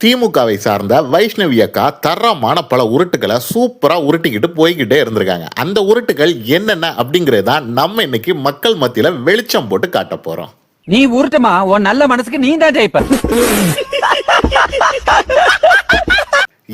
திமுகவை சார்ந்த வைஷ்ணவி அக்கா தரமான பல உருட்டுகளை சூப்பரா உருட்டிக்கிட்டு போய்கிட்டே இருந்திருக்காங்க. அந்த உருட்டுகள் என்னென்ன அப்படிங்கறத நம்ம இன்னைக்கு மக்கள் மத்தியில வெளிச்சம் போட்டு காட்ட போறோம். நீ உருட்டுமா, உன் நல்ல மனசுக்கு நீ தான் ஜெயிப்ப.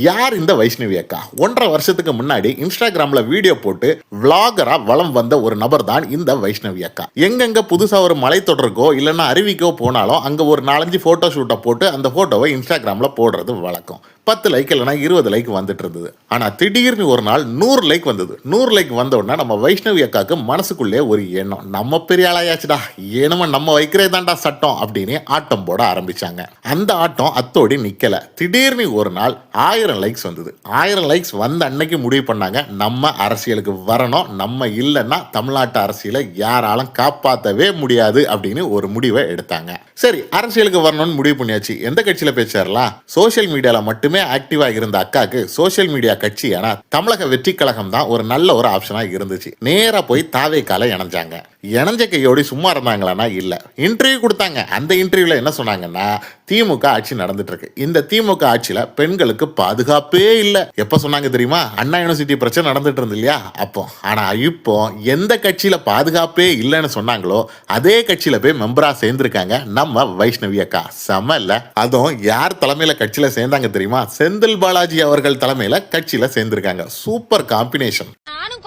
யார் இந்த வைஷ்ணவி அக்கா? 1.5 வருஷத்துக்கு முன்னாடி இன்ஸ்டாகிராம்ல வீடியோ போட்டு விளாகரா வலம் வந்த ஒரு நபர் தான் இந்த வைஷ்ணவி அக்கா. எங்கெங்க புதுசா ஒரு மலைத்தொடருக்கோ இல்லைன்னா அருவிக்கோ போனாலும் அங்க ஒரு 4-5 போட்டோ ஷூட்டை போட்டு அந்த போட்டோவை இன்ஸ்டாகிராம்ல போடுறது வழக்கம். 10 லைக் இல்லைனா 20 லைக் வந்துட்டு இருந்தது. ஆனா திடீர்னு ஒரு நாள் 100 லைக் வந்தது. 100 லைக் வந்த உடனே நம்ம வைஷ்ணவி அக்காவுக்கு மனசுக்குள்ளே ஒரு எண்ணம், நம்ம பெரிய ஆளாயாச்சுடா, ஏனுமா நம்ம வைக்கிறேதான்டா சட்டம் அப்படின்னு ஆட்டம் போட ஆரம்பிச்சாங்க. அந்த ஆட்டம் அத்தோடி நிக்கல. திடீர்னு ஒரு நாள் 1000 லைக்ஸ் வந்தது. 1000 லைக்ஸ் வந்த அன்னைக்கு முடிவு பண்ணாங்க, நம்ம அரசியலுக்கு வரணும், நம்ம இல்லைன்னா தமிழ்நாட்டு அரசியலை யாராலும் காப்பாற்றவே முடியாது அப்படின்னு ஒரு முடிவை எடுத்தாங்க. சரி, அரசியலுக்கு வரணும்னு முடிவு பண்ணியாச்சு. எந்த கட்சியில பேசலாம்? சோசியல் மீடியால மட்டுமே ஆக்டிவா இருந்த அக்காக்கு சோசியல் மீடியா கட்சியான தமிழக வெற்றி கழகம் தான் ஒரு நல்ல ஒரு ஆப்ஷனா இருந்துச்சு. நேரா போய் தாவேக்கால இணைஞ்சாங்க. இணைஞ்ச கையோடி சும்மா இருந்தாங்களான்னா இல்ல, இன்டர்வியூ கொடுத்தாங்க. அந்த இன்டர்வியூல என்ன சொன்னாங்கன்னா, திமுக ஆட்சி நடந்துட்டு இருக்கு, இந்த திமுக ஆட்சியில பெண்களுக்கு பாதுகாப்பே இல்லை. எப்ப சொன்னாங்க தெரியுமா? அண்ணா யூனிவர்சிட்டி பிரச்சனை நடந்துட்டு இருந்து இல்லையா அப்போ. ஆனா இப்போ எந்த கட்சியில பாதுகாப்பே இல்லைன்னு சொன்னாங்களோ அதே கட்சியில போய் மெம்பரா சேர்ந்திருக்காங்க நம்ம வைஷ்ணவி அக்கா. செம இல்ல? அதுவும் யார் தலைமையில கட்சியில சேர்ந்தாங்க தெரியுமா? செந்தில் பாலாஜி அவர்கள் தலைமையில கட்சியில சேர்ந்திருக்காங்க. Super combination.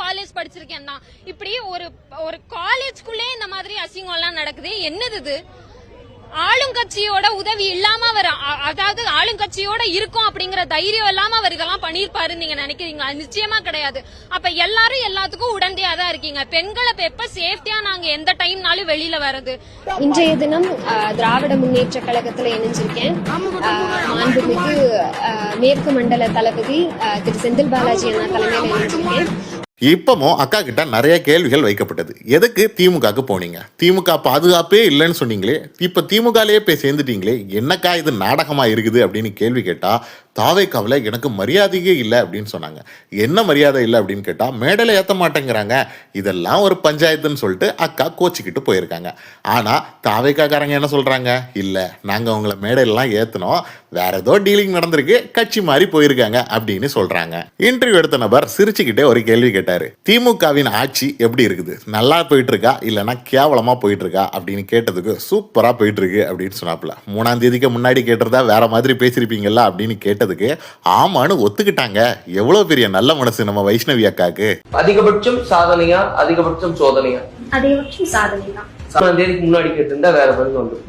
காலேஜ் படிச்சிருக்கேன் தான். இப்படி ஒரு காலேஜ்க்குள்ளே இந்த மாதிரி அசிங்கம் எல்லாம் நடக்குது. என்னது? ஆளுங்கட்சியோட உதவி இல்லாம அவர், அதாவது ஆளுங்கட்சியோட இருக்கும் அப்படிங்கிற தைரியம் இல்லாம அவர் இதெல்லாம் பண்ணிருப்பாரு நீங்க நினைக்கிறீங்களா? நிச்சயமா கிடையாது. அப்ப எல்லாரும் எல்லாத்துக்கும் உடந்தையா தான் இருக்கீங்க. பெண்களை எப்ப சேஃப்டியா நாங்க எந்த டைம்னாலும் வெளியில வர்றது. இன்றைய தினம் திராவிட முன்னேற்ற கழகத்துல இணைஞ்சிருக்கேன். மாண்புமிகு மேற்கு மண்டல தளபதி திரு செந்தில் பாலாஜி அண்ணா தலைமையில இணைஞ்சிருக்கேன். இப்பவும் அக்கா கிட்ட நிறைய கேள்விகள் வைக்கப்பட்டது. எதுக்கு திமுகக்கு போனீங்க? திமுக பாதுகாப்பே இல்லைன்னு சொன்னீங்களே, இப்ப திமுகலயே போய் சேர்ந்துட்டீங்களே, என்னக்கா இது நாடகமா இருக்குது அப்படின்னு கேள்வி கேட்டா, தாவேக்காவில் எனக்கு மரியாதையே இல்லை அப்படின்னு சொன்னாங்க. என்ன மரியாதை இல்லை அப்படின்னு கேட்டா, மேடையில் ஏற்ற மாட்டேங்கிறாங்க, இதெல்லாம் ஒரு பஞ்சாயத்துன்னு சொல்லிட்டு அக்கா கோச்சிக்கிட்டு போயிருக்காங்க. ஆனா தாவேக்காக்காரங்க என்ன சொல்றாங்க? இல்லை, நாங்க உங்களை மேடையிலாம் ஏத்தனோம், வேற ஏதோ டீலிங் நடந்திருக்கு, கட்சி மாறி போயிருக்காங்க அப்படின்னு சொல்றாங்க. இன்டர்வியூ எடுத்த நபர் சிரிச்சுக்கிட்டே ஒரு கேள்வி கேட்டாரு. திமுகவின் ஆட்சி எப்படி இருக்குது? நல்லா போயிட்டு இருக்கா இல்லைன்னா கேவலமா போயிட்டு இருக்கா அப்படின்னு கேட்டதுக்கு சூப்பரா போயிட்டு இருக்கு அப்படின்னு சொன்னாப்புல. 3ஆம் தேதிக்கு முன்னாடி கேட்டிருந்தா வேற மாதிரி பேசிருப்பீங்களா அப்படின்னு கேட்டதுக்கு ஆமான்னு ஒத்துக்கிட்டாங்க. எவ்வளவு பெரிய நல்ல மனசு நம்ம வைஷ்ணவி அக்காக்கு. அதிகபட்சம் சாதனையா அதிகபட்சம் சோதனையா? அதிகபட்சம் சாதனை தான். 3ஆம் தேதிக்கு முன்னாடி கேட்டிருந்தா வேற பதில் வந்து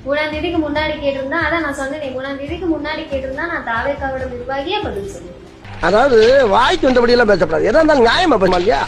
3ஆம் தேதிக்கு முன்னாடி கேட்டிருந்தா, அதான் நான் சொன்னேன், 3ஆம் தேதிக்கு முன்னாடி கேட்டிருந்தா நான் தாவேக்காவோட நிர்வாகியா பதில் சொல்லுவேன். அதாவது வாய்க்கு வந்தபடி எல்லாம் பேசப்படாது, எதா இருந்தாலும் நியாயமா பேசலாம் இல்லையா?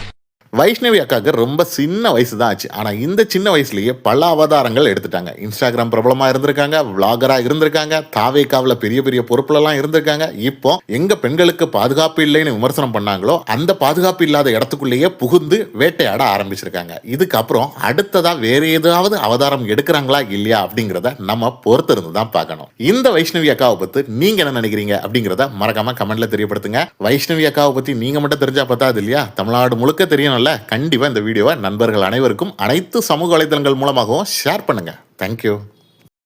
வைஷ்ணவி அக்காவுக்கு ரொம்ப சின்ன வயசு தான் ஆச்சு. ஆனால் இந்த சின்ன வயசுலேயே பல அவதாரங்கள் எடுத்துட்டாங்க. இன்ஸ்டாகிராம் பிரபலமாக இருந்திருக்காங்க, விளாகராக இருந்திருக்காங்க, தாவேக்காவில் பெரிய பெரிய பொறுப்புலலாம் இருந்திருக்காங்க. இப்போ எங்க பெண்களுக்கு பாதுகாப்பு இல்லைன்னு விமர்சனம் பண்ணாங்களோ அந்த பாதுகாப்பு இல்லாத இடத்துக்குள்ளேயே புகுந்து வேட்டையாட ஆரம்பிச்சிருக்காங்க. இதுக்கப்புறம் அடுத்ததா வேற ஏதாவது அவதாரம் எடுக்கிறாங்களா இல்லையா அப்படிங்கிறத நம்ம பொறுத்திருந்து தான் பார்க்கணும். இந்த வைஷ்ணவி அக்காவை பற்றி நீங்க என்ன நினைக்கிறீங்க அப்படிங்கிறத மறக்காம கமெண்ட்ல தெரியப்படுத்துங்க. வைஷ்ணவி அக்காவை பற்றி நீங்க மட்டும் தெரிஞ்சா பத்தாது இல்லையா, தமிழ்நாடு முழுக்க தெரியணும். கண்டிப்பா இந்த வீடியோவை நண்பர்கள் அனைவருக்கும் அனைத்து சமூக வலைதளங்கள் மூலமாகவும் ஷேர் பண்ணுங்க. தேங்க்யூ.